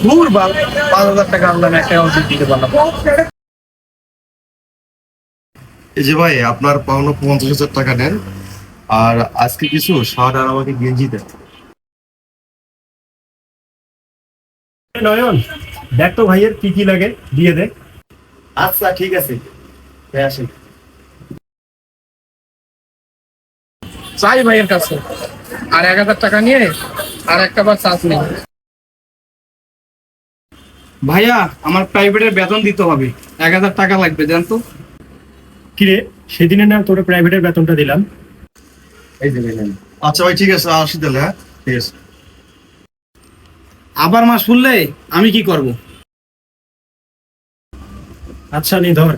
দূর বাল, 5,000 টাকা আনলাম, একটা ওষুধ দিতে পারলাম। এই যে ভাই, আপনার পাওনা 50,000 টাকা নেন, আর আজকে কিছু শার্ট আর আমাকে গেঞ্জি দেন। নয়ন, দেখ তো ভাইয়ের কি কি লাগে, দিয়ে দে। আচ্ছা ঠিক আছে, আসেন। চাই ভাইয়ের কাছে, আর 1,000 টাকা নিয়ে আর একটা বার চার্জ নেই। ভাইয়া, আমার প্রাইভেটের বেতন দিতে হবে, 1,000 টাকা লাগবে, দেন তো। কিরে, সেদিনে না তোর প্রাইভেটের বেতনটা দিলাম? এই যে নেন। আচ্ছা ভাই ঠিক আছে, আসি তাহলে। হ্যাঁ ঠিক আছে। আবার মাস পড়লে আমি কি করব? আচ্ছা নি ধর,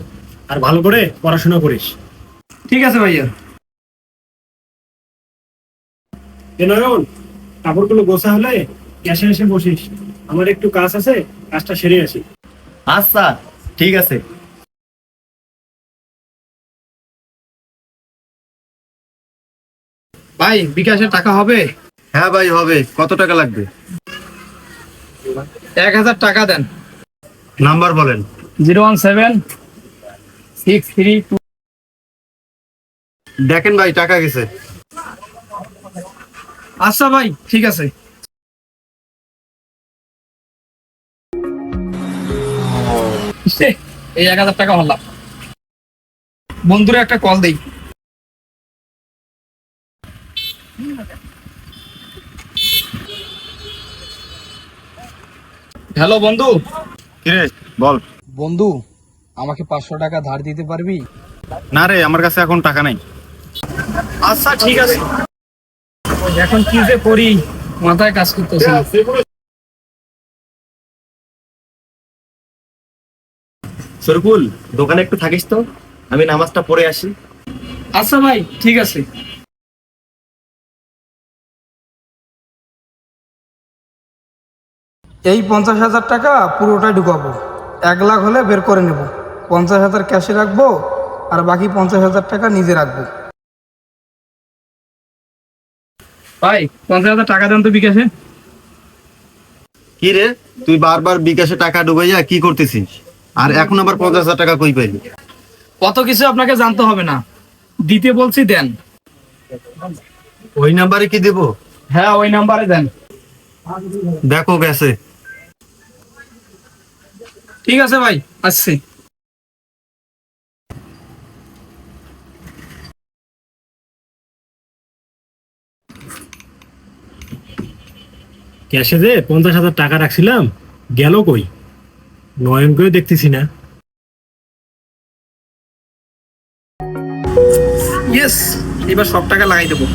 আর ভালো করে পড়াশোনা করিস। ঠিক আছে ভাইয়া। এ নয়ন, কাপড়গুলো গোছা হলে গ্যাসে এসে বসিস, আমার একটু কাজ আছে, কাজটা সেরে আসি। আচ্ছা ঠিক আছে। ভাই, বিকাশে টাকা হবে? হ্যাঁ ভাই হবে। কত টাকা লাগবে? 1,000 টাকা দেন। নাম্বার বলেন। 017-632। দেখেন ভাই, টাকা গেছে। আচ্ছা ভাই, ঠিক আছে। এই 1,000 টাকা হলাম। বন্ধুরা একটা কল দেই। হ্যালো বন্ধু। কিরে বল। বন্ধু, আমাকে 500 টাকা ধার দিতে পারবি? না রে, আমার কাছে এখন টাকা নাই। আচ্ছা ঠিক আছে। এখন কি যে করি, মাথায় কাজ করতেছে না। সরকুল, দোকানে একটু থাকিস তো, আমি নামাজটা পড়ে আসি। আচ্ছা ভাই, ঠিক আছে। এই 50,000 টাকা পুরোটাই ঢুকাবো, 1 লাখ হলে বের করে নেব। 50,000 ক্যাশে রাখবো, আর বাকি 50,000 টাকা নিজে রাখবো। ভাই, 50,000 টাকা দেন তো বিকাশে। কি রে, তুই বারবার বিকাশে টাকা ডুবাইয়া কি করতেছিস? আর এখন আবার 50,000 টাকা কই পাইলি? কত কিছু আপনাকে জানতে হবে না, দিতে বলছি দেন। ওই নাম্বারে কি দেব? হ্যাঁ, ওই নাম্বারে দেন। দেখো গেছে। ঠিক আছে ভাই, আসছি। ক্যাশে যে 50,000 টাকা রাখছিলাম, গেল কই? নয়নকেও দেখতেছি না। ইয়েস, এবার সব টাকা লাগাই দেবো।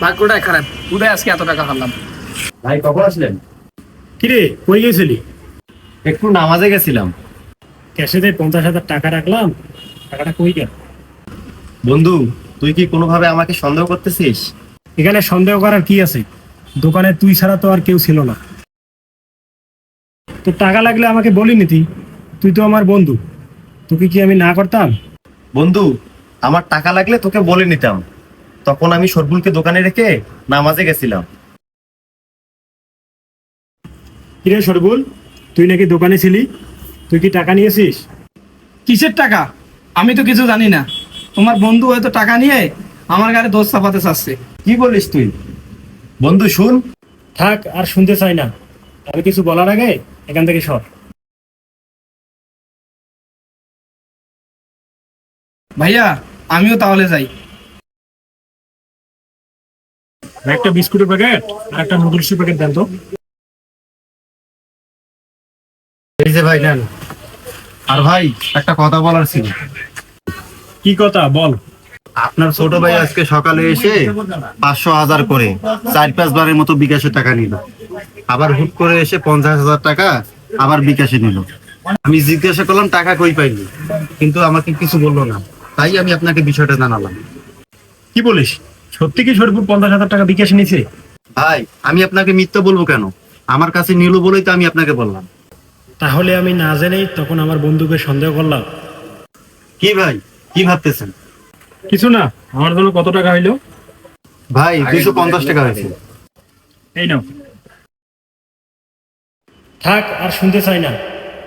ভাগ্যটাই খারাপ, উদয় আজকে এত টাকা হারলাম। ভাই কখন আসলেন? কিরে, কই গেছিলি? একটু নামাজে গেছিলাম। ক্যাশে যে 50,000 টাকা রাখলাম, টাকাটা কই গেল? বন্ধু, তুই কি কোনোভাবে আমাকে সন্দেহ করতেছিস? এখানে সন্দেহ করার কি আছে? দোকানে তুই ছাড়া তো আর কেউ ছিল না। তো টাকা লাগলে আমাকে বলিনি তুই, তুই তো আমার বন্ধু, তোকে কি আমি না করতাম? বন্ধু, আমার টাকা লাগলে তোকে বলে নিতাম। তখন আমি সরবুলকে দোকানে রেখে নামাজে গেছিলাম। কিরে সরবুল, তুই নাকি দোকানে ছিলি, তুই কি টাকা নিয়েছিস? কিসের টাকা? আমি তো কিছু জানি না। তোমার বন্ধু হয়তো টাকা নিয়ে আমার গাড়ি দোষ চাপাতে চাচ্ছে। কি বলিস তুই? বন্ধু শুন। থাক, আর শুনতে চাই না। আমি কিছু বলার আগে এখান থেকে সর। ভাইয়া, আমিও তাহলে যাই। একটা বিস্কুটের প্যাকেট আর একটা নুডলসের প্যাকেট দেন তো। এই যে ভাই নেন। আর ভাই, একটা কথা বলার ছিল। কি কথা বল। আপনার ছোট ভাই আজকে সকালে এসে 500,000 করে 4-5 বারের মতো বিকাশে টাকা নিল। আবার হুট করে এসে 50,000 টাকা আবার বিকাশে নিল। আমি জিজ্ঞাসা করলাম টাকা কই পাইলি, কিন্তু আমাকে কিছু বললো না। তাই আমি আপনাকে বিষয়টা জানালাম। কি বলিস, সত্যি কি সরবুল 50,000 টাকা বিকাশ নিয়েছে? ভাই, আমি আপনাকে মিথ্যা বলবো কেন? আমার কাছে নিল বলেই তো আমি আপনাকে বললাম। তাহলে আমি না জেনেই তখন আমার বন্ধুকে সন্দেহ করলাম। কি ভাই, কি ভাবতেছেন? কিছু না, আমার জন্য কত টাকা হইলো? ভাই 250 টাকা হয়েছে। এই নাও। থাক, আর শুনতে চাই না।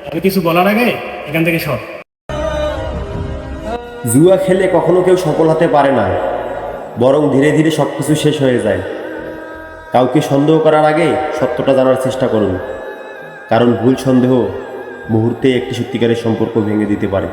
আমি কিছু বলার আগে এখান থেকে সর। জুয়া খেলে কখনো কেউ সফল হতে পারে না, বরং ধীরে ধীরে সবকিছু শেষ হয়ে যায়। কাউকে সন্দেহ করার আগে সত্যটা জানার চেষ্টা করুন, কারণ ভুল সন্দেহ মুহূর্তে একটি সত্যিকারের সম্পর্ক ভেঙে দিতে পারে।